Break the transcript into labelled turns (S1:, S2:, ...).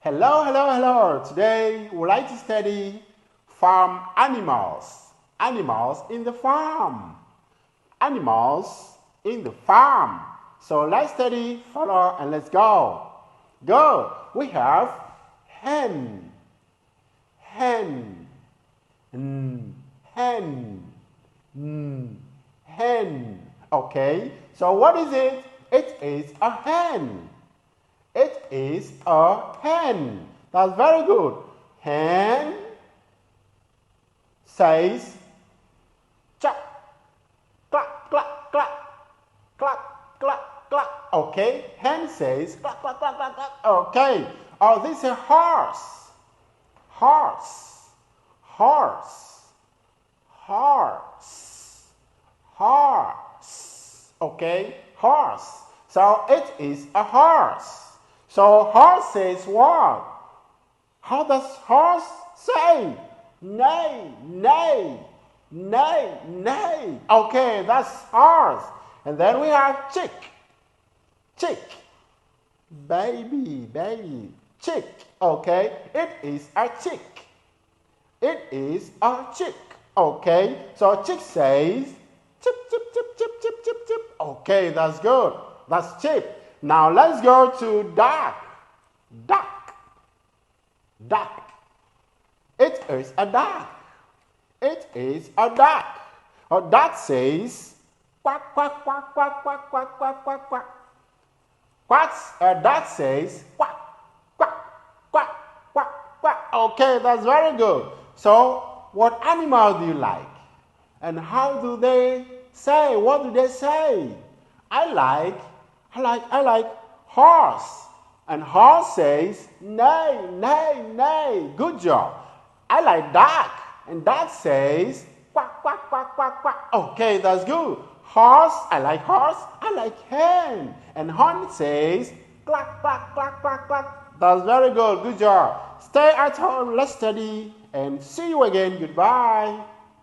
S1: Hello, hello, hello. Today we would like to study farm animals. Animals in the farm. Animals in the farm. So let's study, follow, and let's go. Go. We have hen, hen, hen, hen. Okay. So what is it? It is a hen. It is a hen. That's very good. Hen says chuck, clack, clack, clack, clack, clack, clack. Okay. Hen says clack, clack, clack, clack, clack. Okay. Oh, this is a horse. Horse. Horse. Horse. Horse. Okay. Horse. So it is a horse. So horse says what? How does horse say? Neigh, neigh, neigh, neigh. Okay, that's horse. And then we have chick. Chick. Baby, baby. Chick. Okay, it is a chick. It is a chick. Okay, so chick says chip, chip, chip, chip, chip, chip, chip. Okay, that's good. That's chip. Now let's go to duck. Duck. Duck. It is a duck. It is a duck. A duck says quack, quack, quack, quack, quack, quack, quack, quack, quack. Quacks. A duck says quack, quack, quack, quack, quack. Okay, that's very good. So, what animal do you like? And how do they say? What do they say? I like horse. And horse says, neigh, neigh, neigh. Good job. I like duck. And duck says, quack, quack, quack, quack, quack. Okay, that's good. Horse, I like hen. And hen says, clack, clack, clack, clack, clack. That's very good. Good job. Stay at home, let's study, and see you again. Goodbye.